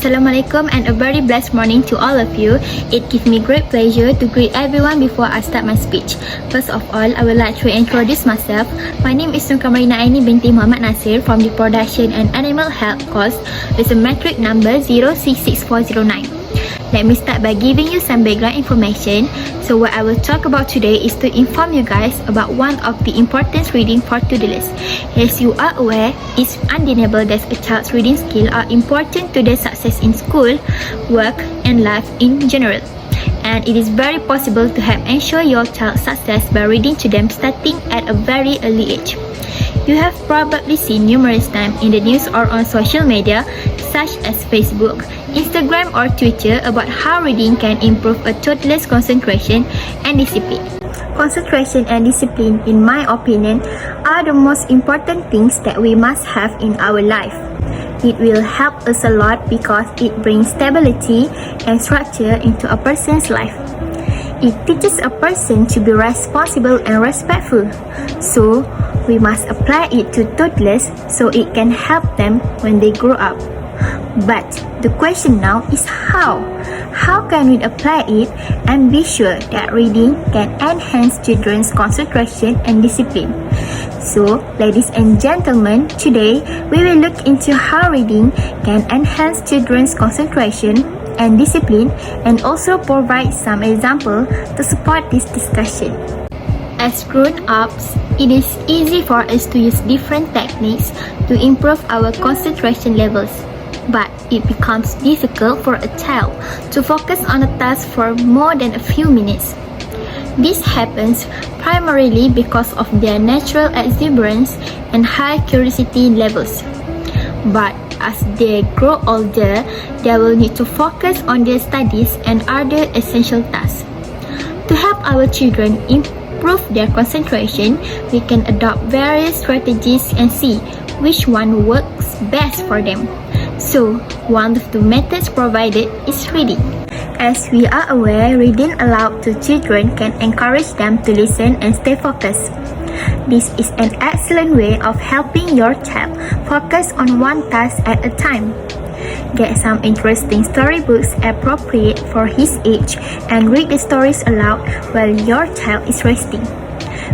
Assalamualaikum and a very blessed morning to all of you. It gives me great pleasure to greet everyone before I start my speech. First of all, I would like to introduce myself. My name is Nur Qamarina Aini Binti Mohamad Nasir from the Production and Animal Health course with a metric number 066409. Let me start by giving you some background information. So what I will talk about today is to inform you guys about one of the important reading for today's. As you are aware, it's undeniable that a child's reading skills are important to their success in school, work, and life in general. And it is very possible to help ensure your child's success by reading to them starting at a very early age. You have probably seen numerous times in the news or on social media such as Facebook, Instagram or Twitter about how reading can improve a toddler's concentration and discipline. Concentration and discipline, in my opinion, are the most important things that we must have in our life. It will help us a lot because it brings stability and structure into a person's life. It teaches a person to be responsible and respectful. So, we must apply it to toddlers so it can help them when they grow up. But the question now is how? How can we apply it and be sure that reading can enhance children's concentration and discipline? So, ladies and gentlemen, today we will look into how reading can enhance children's concentration and discipline and also provide some examples to support this discussion. As grown-ups, it is easy for us to use different techniques to improve our concentration levels. But it becomes difficult for a child to focus on a task for more than a few minutes. This happens primarily because of their natural exuberance and high curiosity levels. But as they grow older, they will need to focus on their studies and other essential tasks. To help our children improve their concentration, we can adopt various strategies and see which one works best for them. So, one of the methods provided is reading. As we are aware, reading aloud to children can encourage them to listen and stay focused. This is an excellent way of helping your child focus on one task at a time. Get some interesting storybooks appropriate for his age and read the stories aloud while your child is resting.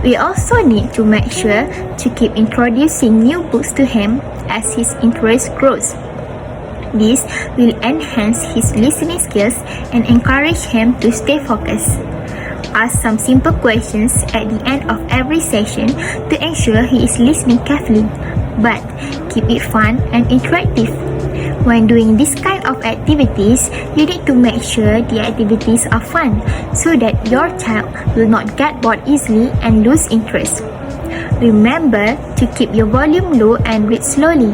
We also need to make sure to keep introducing new books to him as his interest grows. This will enhance his listening skills and encourage him to stay focused. Ask some simple questions at the end of every session to ensure he is listening carefully, but keep it fun and interactive. When doing this kind of activities, you need to make sure the activities are fun so that your child will not get bored easily and lose interest. Remember to keep your volume low and read slowly,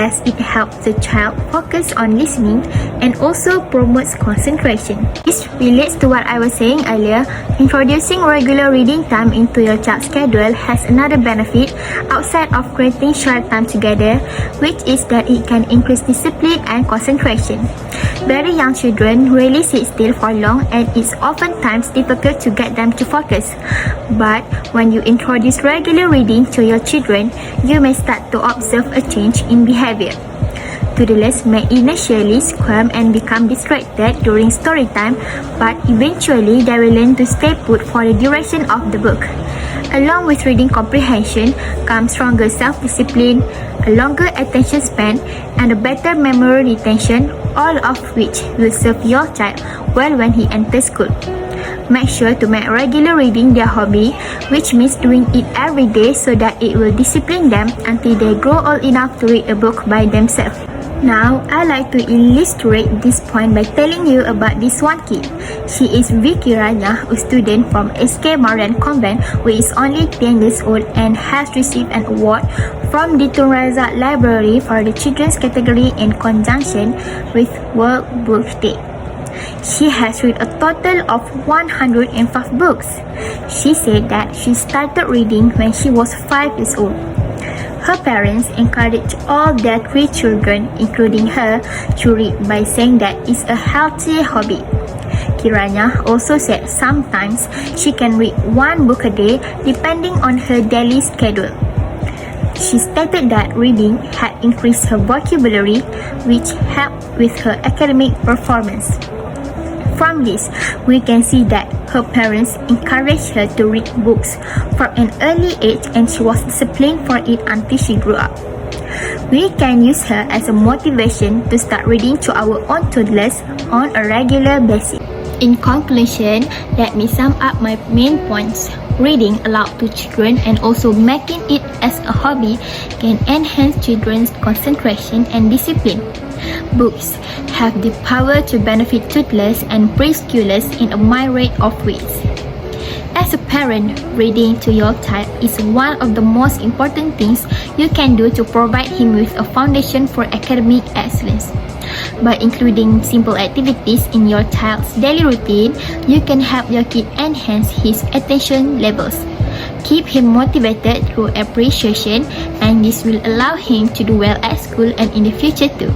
as it helps the child focus on listening and also promotes concentration. This relates to what I was saying earlier. Introducing regular reading time into your child's schedule has another benefit outside of creating short time together, which is that it can increase discipline and concentration. Very young children really sit still for long and it's oftentimes difficult to get them to focus. But when you introduce regular reading to your children, you may start to observe a change in behavior. Toddlers may initially squirm and become distracted during story time, but eventually they will learn to stay put for the duration of the book. Along with reading comprehension comes stronger self-discipline, a longer attention span, and a better memory retention, all of which will serve your child well when he enters school. Make sure to make regular reading their hobby, which means doing it every day so that it will discipline them until they grow old enough to read a book by themselves. Now, I like to illustrate this point by telling you about this one kid. She is Vicky Rana, a student from SK Marian Convent who is only 10 years old and has received an award from the Tun Razak Library for the children's category in conjunction with World Book Day. She has read a total of 105 books. She said that she started reading when she was 5 years old. Her parents encourage all their 3 children, including her, to read by saying that it's a healthy hobby. Kiranya also said sometimes she can read 1 book a day depending on her daily schedule. She stated that reading had increased her vocabulary, which helped with her academic performance. From this, we can see that her parents encouraged her to read books from an early age, and she was disciplined for it until she grew up. We can use her as a motivation to start reading to our own toddlers on a regular basis. In conclusion, let me sum up my main points. Reading aloud to children and also making it as a hobby can enhance children's concentration and discipline. Books have the power to benefit toddlers and preschoolers in a myriad of ways. As a parent, reading to your child is one of the most important things you can do to provide him with a foundation for academic excellence. By including simple activities in your child's daily routine, you can help your kid enhance his attention levels. Keep him motivated through appreciation, and this will allow him to do well at school and in the future too.